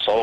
100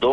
2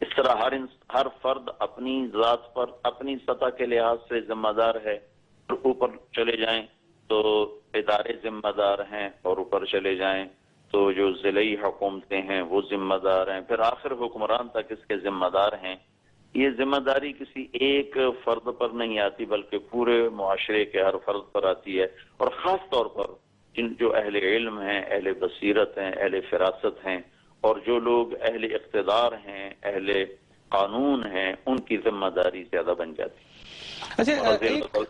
اس طرح ہر فرد اپنی ذات پر اپنی سطح کے لحاظ سے ذمہ دار ہے، اور اوپر چلے جائیں تو ادارے ذمہ دار ہیں، اور اوپر چلے جائیں تو جو ضلعی حکومتیں ہیں وہ ذمہ دار ہیں، پھر آخر حکمران تک اس کے ذمہ دار ہیں۔ یہ ذمہ داری کسی ایک فرد پر نہیں آتی بلکہ پورے معاشرے کے ہر فرد پر آتی ہے، اور خاص طور پر جو اہل علم ہیں، اہل بصیرت ہیں، اہل فراست ہیں، اور جو لوگ اہل اقتدار ہیں، اہل قانون ہیں، ان کی ذمہ داری زیادہ بن جاتی ہے۔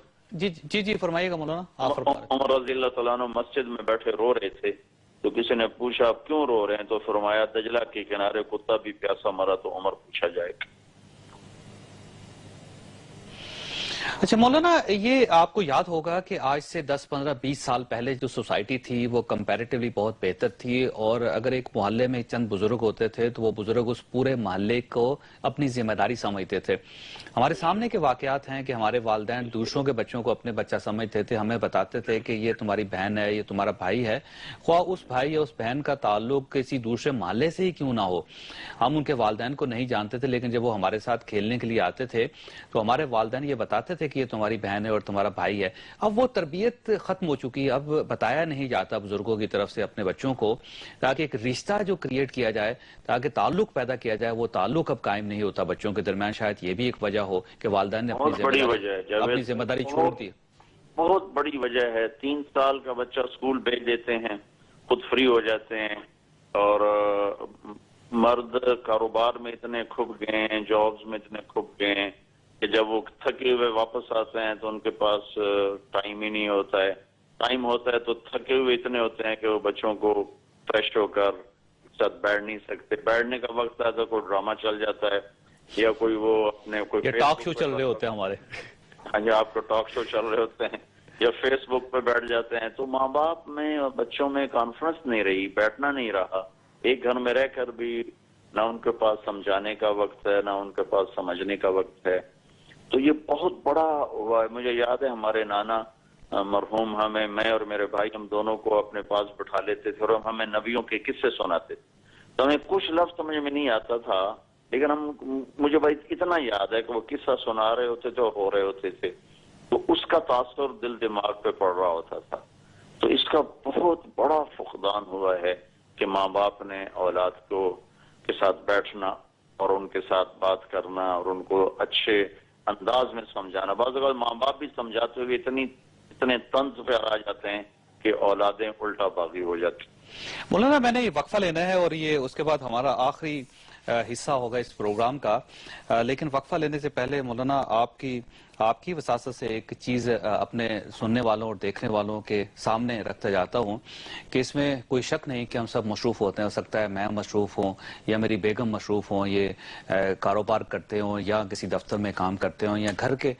جی فرمائیے گا مولانا، آپ فرما رہے عمر رضی اللہ تعالیٰ عنہ مسجد میں بیٹھے رو رہے تھے، تو کسی نے پوچھا آپ کیوں رو رہے ہیں؟ تو فرمایا دجلہ کے کنارے کتا بھی پیاسا مرا تو عمر پوچھا جائے گا۔ اچھا مولانا، یہ آپ کو یاد ہوگا کہ آج سے 10 15 20 سال پہلے جو سوسائٹی تھی وہ کمپیریٹیولی بہت بہتر تھی، اور اگر ایک محلے میں چند بزرگ ہوتے تھے تو وہ بزرگ اس پورے محلے کو اپنی ذمہ داری سمجھتے تھے۔ ہمارے سامنے کے واقعات ہیں کہ ہمارے والدین دوسروں کے بچوں کو اپنے بچہ سمجھتے تھے، ہمیں بتاتے تھے کہ یہ تمہاری بہن ہے، یہ تمہارا بھائی ہے، خواہ اس بھائی یا اس بہن کا تعلق کسی دوسرے محلے سے ہی کیوں نہ ہو۔ ہم ان کے والدین کو نہیں جانتے تھے، لیکن جب وہ ہمارے ساتھ کھیلنے کے لیے آتے تھے تو ہمارے والدین یہ بتاتے تھے کہ یہ تمہاری بہن ہے اور تمہارا بھائی ہے۔ اب وہ تربیت ختم ہو چکی ہے، اب بتایا نہیں جاتا بزرگوں کی طرف سے اپنے بچوں کو، تاکہ ایک رشتہ جو کریٹ کیا جائے، تاکہ تعلق پیدا کیا جائے، وہ تعلق اب قائم نہیں ہوتا بچوں کے درمیان۔ شاید یہ بھی ایک وجہ ہو کہ والدین نے اپنی ذمہ داری چھوڑ دی۔ بہت بڑی وجہ ہے۔ 3 سال کا بچہ اسکول بھیج دیتے ہیں، خود فری ہو جاتے ہیں، اور مرد کاروبار میں اتنے کھپ گئے ہیں، جابز میں اتنے کھپ گئے ہیں کہ جب وہ تھکے ہوئے واپس آتے ہیں تو ان کے پاس ٹائم ہی نہیں ہوتا ہے۔ ٹائم ہوتا ہے تو تھکے ہوئے اتنے ہوتے ہیں کہ وہ بچوں کو فریش ہو کر ساتھ بیٹھ نہیں سکتے۔ بیٹھنے کا وقت آتا ہے تو کوئی ڈرامہ چل جاتا ہے، یا کوئی وہ اپنے کوئی ٹاک شو چل رہے ہوتے ہیں ہمارے۔ ہاں جی، آپ کو ٹاک شو چل رہے ہوتے ہیں، یا فیس بک پہ بیٹھ جاتے ہیں۔ تو ماں باپ میں اور بچوں میں کانفرنس نہیں رہی، بیٹھنا نہیں رہا۔ ایک گھر میں رہ کر بھی نہ ان کے پاس سمجھانے کا وقت ہے، نہ ان کے پاس سمجھنے کا وقت ہے۔ تو یہ بہت بڑا ہوا ہے۔ مجھے یاد ہے ہمارے نانا مرحوم میں اور میرے بھائی، ہم دونوں کو اپنے پاس بٹھا لیتے تھے اور ہمیں نبیوں کے قصے سناتے تھے۔ تو ہمیں کچھ لفظ سمجھ میں نہیں آتا تھا، لیکن مجھے بھائی اتنا یاد ہے کہ وہ قصہ سنا رہے ہوتے تھے اور رو رہے ہوتے تھے، تو اس کا تاثر دل دماغ پہ پڑ رہا ہوتا تھا۔ تو اس کا بہت بڑا فقدان ہوا ہے کہ ماں باپ نے اولاد کے ساتھ بیٹھنا اور ان کے ساتھ بات کرنا اور ان کو اچھے انداز میں سمجھانا۔ بعض اوقات ماں باپ بھی سمجھاتے ہوئے اتنے طنز پہ آ جاتے ہیں کہ اولادیں الٹا باغی ہو جاتی۔ مولانا، میں نے یہ وقفہ لینا ہے اور یہ اس کے بعد ہمارا آخری حصہ ہوگا اس پروگرام کا، لیکن وقفہ لینے سے پہلے مولانا آپ کی وساطت سے ایک چیز اپنے سننے والوں اور دیکھنے والوں کے سامنے رکھتا جاتا ہوں کہ اس میں کوئی شک نہیں کہ ہم سب مصروف ہوتے ہیں۔ ہو سکتا ہے میں مصروف ہوں یا میری بیگم مصروف ہوں، یہ کاروبار کرتے ہوں یا کسی دفتر میں کام کرتے ہوں یا گھر کے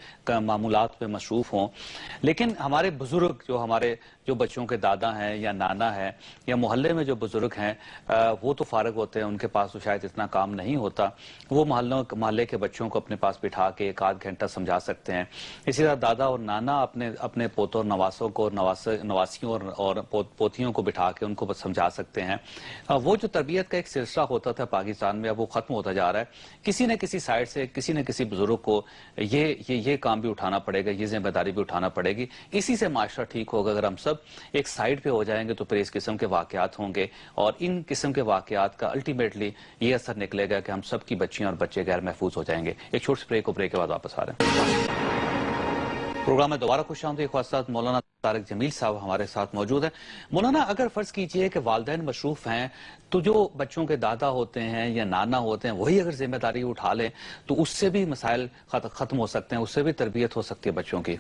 معمولات میں مصروف ہوں، لیکن ہمارے بزرگ جو بچوں کے دادا ہیں یا نانا ہے یا محلے میں جو بزرگ ہیں، وہ تو فارغ ہوتے ہیں، ان کے پاس تو شاید اتنا کام نہیں ہوتا۔ وہ محلے کے بچوں کو اپنے پاس بٹھا کے 1 آدھ گھنٹہ سمجھا سکتے ہیں۔ اسی طرح دادا اور نانا اپنے پوتوں اور نواسوں کو، نواسیوں اور پوتیوں کو بٹھا کے ان کو سمجھا سکتے ہیں۔ وہ جو تربیت کا ایک سلسلہ ہوتا تھا پاکستان میں، اب وہ ختم ہوتا جا رہا ہے۔ کسی نہ کسی سائڈ سے کسی نہ کسی بزرگ کو یہ کام بھی اٹھانا پڑے گا، یہ ذمہ داری بھی اٹھانا پڑے گی۔ اسی سے معاشرہ ٹھیک ہوگا۔ اگر ہم سب ایک سائڈ پہ ہو جائیں گے تو پھر اس قسم کے واقعات ہوں گے، اور ان قسم کے واقعات کا الٹیمیٹلی یہ اثر نکلے گا کہ ہم سب کی بچیاں اور بچے غیر محفوظ ہو جائیں گے۔ ایک چھوٹے بریک کے بعد واپس آ رہے ہیں۔ پروگرام میں دوبارہ خوش آمدید خواستہ مولانا طارق جمیل صاحب ہمارے ساتھ موجود ہیں۔ مولانا، اگر فرض کیجئے کہ والدین مصروف ہیں تو جو بچوں کے دادا ہوتے ہیں یا نانا ہوتے ہیں وہی اگر ذمہ داری اٹھا لیں تو اس سے بھی مسائل ختم ہو سکتے ہیں، اس سے بھی تربیت ہو سکتی ہے بچوں کی۔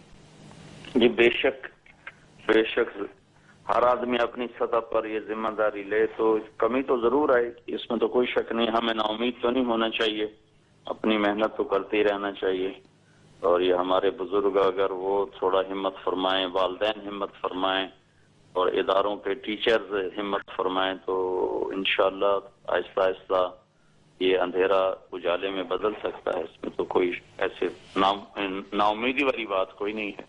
جی بے شک ہر آدمی اپنی سطح پر یہ ذمہ داری لے تو کمی تو ضرور آئے گی، اس میں تو کوئی شک نہیں۔ ہمیں نا امید تو نہیں ہونا چاہیے، اپنی محنت تو کرتے ہی رہنا چاہیے۔ اور یہ ہمارے بزرگ اگر وہ تھوڑا ہمت فرمائیں، والدین ہمت فرمائیں اور اداروں کے ٹیچرز ہمت فرمائیں تو انشاءاللہ آہستہ آہستہ یہ اندھیرا اجالے میں بدل سکتا ہے۔ اس میں تو کوئی ایسے نا امیدی والی بات کوئی نہیں ہے۔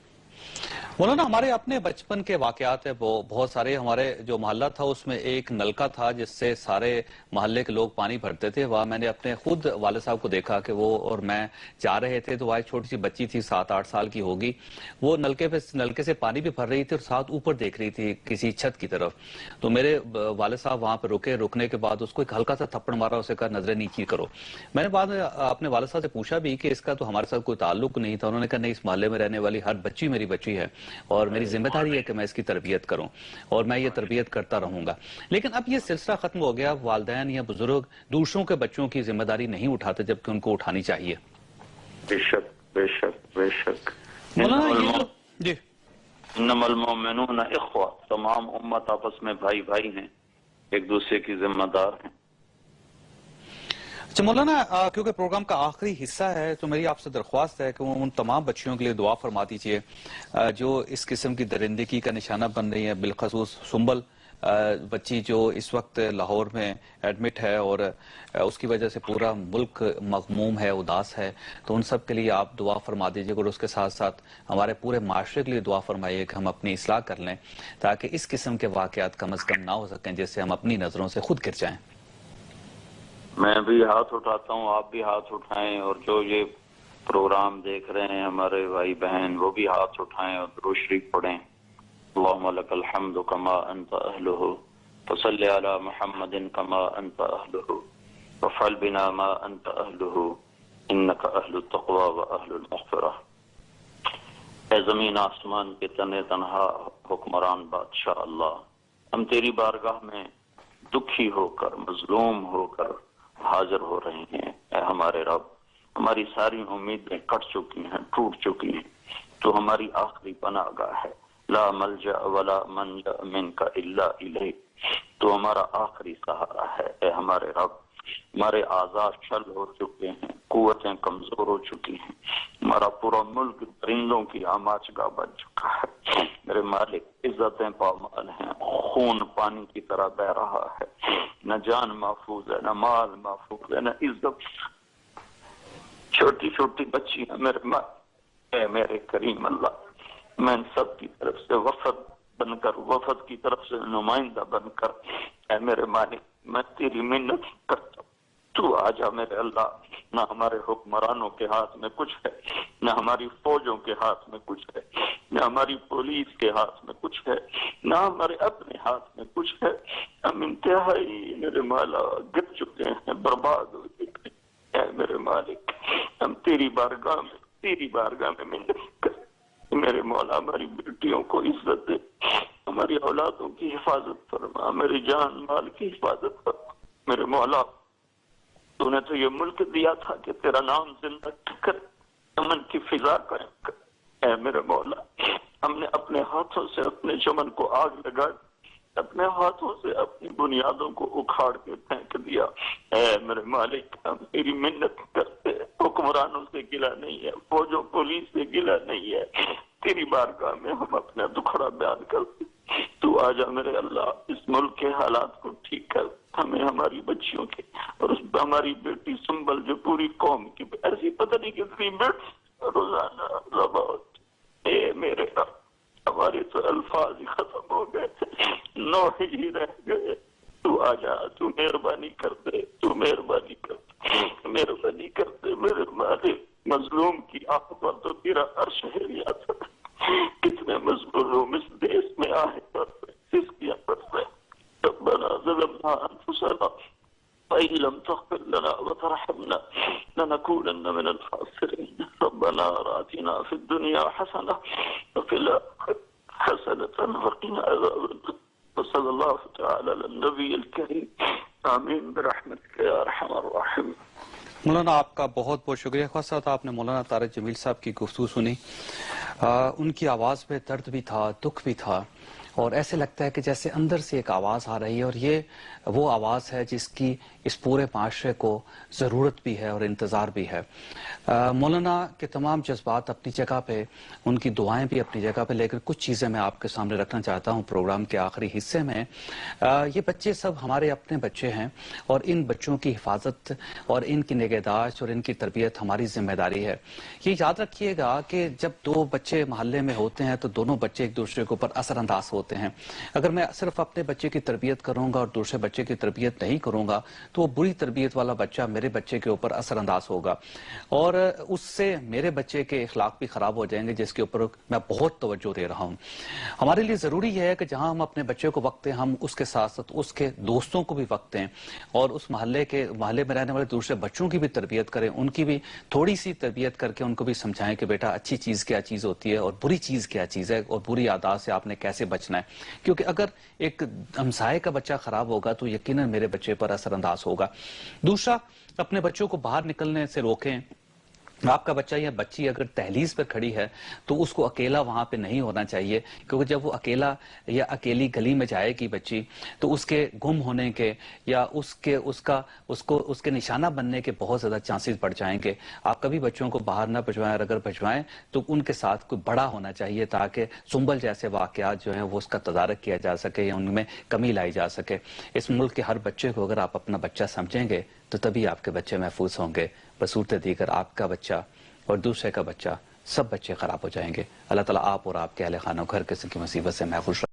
مولانا ہمارے اپنے بچپن کے واقعات ہیں وہ بہت سارے. ہمارے جو محلہ تھا اس میں ایک نلکا تھا جس سے سارے محلے کے لوگ پانی بھرتے تھے. وہاں میں نے اپنے خود والد صاحب کو دیکھا کہ وہ اور میں جا رہے تھے تو وہاں ایک چھوٹی سی بچی تھی 7-8 سال کی ہوگی. وہ نلکے سے پانی بھی بھر رہی تھی اور ساتھ اوپر دیکھ رہی تھی کسی چھت کی طرف. تو میرے والد صاحب وہاں پہ رکنے کے بعد اس کو ایک ہلکا سا تھپڑ مارا, اسے کہا نظریں نیچی کرو. میں نے بعد میں اپنے والد صاحب سے پوچھا بھی کہ اس کا تو ہمارے ساتھ کوئی تعلق نہیں تھا. انہوں نے کہا نہیں, اس محلے میں رہنے والی ہر بچی میری بچی ہے اور میری ذمہ داری ہے کہ میں اس کی تربیت کروں اور میں یہ تربیت کرتا رہوں گا. لیکن اب یہ سلسلہ ختم ہو گیا. والدین یا بزرگ دوسروں کے بچوں کی ذمہ داری نہیں اٹھاتے جبکہ ان کو اٹھانی چاہیے. بے شک بے شک بے شک. مولانا جی انما المؤمنون اخوہ, تمام امت آپس میں بھائی بھائی ہیں, ایک دوسرے کی ذمہ دار ہیں. اچھا مولانا, کیونکہ پروگرام کا آخری حصہ ہے تو میری آپ سے درخواست ہے کہ وہ ان تمام بچیوں کے لیے دعا فرما دیجیے جو اس قسم کی درندگی کا نشانہ بن رہی ہیں, بالخصوص سنبل بچی جو اس وقت لاہور میں ایڈمٹ ہے اور اس کی وجہ سے پورا ملک مغموم ہے, اداس ہے. تو ان سب کے لیے آپ دعا فرما دیجیے اور اس کے ساتھ ساتھ ہمارے پورے معاشرے کے لیے دعا فرمائیے کہ ہم اپنی اصلاح کر لیں تاکہ اس قسم کے واقعات کم از کم نہ ہو سکیں جس سے ہم اپنی نظروں سے خود گر جائیں. میں بھی ہاتھ اٹھاتا ہوں, آپ بھی ہاتھ اٹھائیں, اور جو یہ پروگرام دیکھ رہے ہیں ہمارے بھائی بہن وہ بھی ہاتھ اٹھائیں اور درود شریف پڑھیں. اللہم لک الحمد کما انت اہلہ فصلی علی محمد کما انت اہلہ وفعل بنا ما انت اہلہ انک اہل التقوی و اہل المغفرہ. اے زمین آسمان کے تنے تنہا حکمران بادشاہ اللہ, ہم تیری بارگاہ میں دکھی ہو کر, مظلوم ہو کر حاضر ہو رہے ہیں. اے ہمارے رب, ہماری ساری امیدیں کٹ چکی ہیں, ٹوٹ چکی ہیں. تو ہماری آخری پناہ گاہ ہے. لا ملجا ولا منجا منک الا الیک, تو ہمارا آخری سہارا ہے. اے ہمارے رب, ہمارے اعضاء شل ہو چکے ہیں, قوتیں کمزور ہو چکی ہیں, ہمارا پورا ملک درندوں کی آماج گاہ بن چکا ہے. میرے مالک, عزتیں پامال ہیں, خون پانی کی طرح بہ رہا ہے, نہ جان محفوظ ہے, نہ مال محفوظ ہے, نہ عزت. چھوٹی چھوٹی بچی ہیں میرے ماں. اے میرے کریم اللہ, میں ان سب کی طرف سے وفد بن کر, وفد کی طرف سے نمائندہ بن کر, اے میرے مالک میں تیری منت کرتا ہوں, تو آ جا میرے اللہ. نہ ہمارے حکمرانوں کے ہاتھ میں کچھ ہے, نہ ہماری فوجوں کے ہاتھ میں کچھ ہے, نہ ہماری پولیس کے ہاتھ میں کچھ ہے, نہ ہمارے اپنے ہاتھ میں کچھ ہے. ہم انتہائی میرے مولا گر چکے ہیں, برباد ہو چکے ہیں. اے میرے مالک, ہم تیری بارگاہ میں منت کر, میرے مولا ہماری بیٹیوں کو عزت دے, ہماری اولادوں کی حفاظت فرما, میری جان مال کی حفاظت فرما. میرے مولا, تو نے تو یہ ملک دیا تھا کہ تیرا نام زندہ کر, امن کی فضا قائم کر. اے میرے مولا, ہم نے اپنے ہاتھوں سے اپنے چمن کو آگ لگا, اپنے ہاتھوں سے اپنی بنیادوں کو اکھاڑ کے پھینک دیا. اے میرے مالک, ہم تیری منت کرتے, حکمرانوں سے گلہ نہیں ہے, فوجوں پولیس سے گلہ نہیں ہے, تیری بارگاہ میں ہم اپنا دکھڑا بیان کرتے. تو آ جا میرے اللہ, اس ملک کے حالات کو ٹھیک کر. ہمیں ہماری بچیوں کے اور اس ہماری بیٹی سنبل جو پوری قوم کی ایسی پتہ نہیں کتنی بیٹ روزانہ رباوت. اے میرے رب, ہمارے تو الفاظ ہی ختم ہو گئے, 9 ہی رہ گئے. تو آ جا, تو مہربانی کر دے, تو مہربانی کر دے, مہربانی کر دے میرے مالک. مظلوم کی آنکھ پر تو تیرا عرش ہے ریاست. کتنے مظلوم اس دیش میں آئے پر سسکیاں پر رہے. ربنا ظلمنا انفسنا وإن لم تغفر لنا وترحمنا لنكونن من الخاسرين. ربنا آتنا في الدنيا حسنة وفي الآخرة حسنة وقنا عذاب النار. وصلى الله تعالى على النبي الكريم. آمين برحمتك يا أرحم الراحمين. مولانا آپ کا بہت بہت شکریہ. خاص طور آپ نے مولانا طارق جمیل صاحب کی گفتگو سنی, ان کی آواز میں درد بھی تھا, دکھ بھی تھا, اور ایسے لگتا ہے کہ جیسے اندر سے ایک آواز آ رہی ہے، اور یہ وہ آواز ہے جس کی اس پورے معاشرے کو ضرورت بھی ہے اور انتظار بھی ہے۔ مولانا کے تمام جذبات اپنی جگہ پہ، ان کی دعائیں بھی اپنی جگہ پہ، لیکن کچھ چیزیں میں آپ کے سامنے رکھنا چاہتا ہوں پروگرام کے آخری حصے میں۔ یہ بچے سب ہمارے اپنے بچے ہیں، اور ان بچوں کی حفاظت اور ان کی نگہداشت اور ان کی تربیت ہماری ذمہ داری ہے۔ یہ یاد رکھیے گا کہ جب دو بچے محلے میں ہوتے ہیں تو دونوں بچے ایک دوسرے کے اوپر اثر انداز ہوتے ہیں۔ اگر میں صرف اپنے بچے کی تربیت کروں گا اور دوسرے بچے کی تربیت نہیں کروں گا تو وہ بری تربیت والا بچہ میرے بچے کے اوپر اثر انداز ہوگا، اور اس سے میرے بچے کے اخلاق بھی خراب ہو جائیں گے، جس کے اوپر میں بہت توجہ دے رہا ہوں۔ ہمارے لیے ضروری یہ ہے کہ جہاں ہم اپنے بچے کو وقت دیں، ہم اس کے ساتھ ساتھ اس کے دوستوں کو بھی وقت دیں، اور اس محلے میں رہنے والے دوسرے بچوں کی بھی تربیت کریں، ان کی بھی تھوڑی سی تربیت کر کے ان کو بھی سمجھائیں کہ بیٹا اچھی چیز کیا چیز ہوتی ہے اور بری چیز کیا چیز ہے، اور بری عادات سے آپ نے کیسے بچنا ہے۔ کیونکہ اگر ایک ہمسائے کا بچہ خراب ہوگا تو یقیناً میرے بچے پر اثر انداز ہوگا۔ دوسرا، اپنے بچوں کو باہر نکلنے سے روکیں۔ آپ کا بچہ یا بچی اگر دہلیز پر کھڑی ہے تو اس کو اکیلا وہاں پہ نہیں ہونا چاہیے، کیونکہ جب وہ اکیلا یا اکیلی گلی میں جائے گی بچی تو اس کے گم ہونے کے یا اس کے نشانہ بننے کے بہت زیادہ چانسز بڑھ جائیں گے۔ آپ کبھی بچوں کو باہر نہ بھجوائیں، اور اگر بھجوائیں تو ان کے ساتھ کوئی بڑا ہونا چاہیے تاکہ سنبل جیسے واقعات جو ہیں وہ اس کا تدارک کیا جا سکے یا ان میں کمی لائی جا سکے۔ اس ملک کے ہر بچے کو اگر آپ اپنا بچہ سمجھیں گے تو تبھی آپ کے بچے محفوظ ہوں گے۔ بصورت دیگر آپ کا بچہ اور دوسرے کا بچہ، سب بچے خراب ہو جائیں گے۔ اللہ تعالیٰ آپ اور آپ کے اہل خانہ گھر قسم کی مصیبت سے محفوظ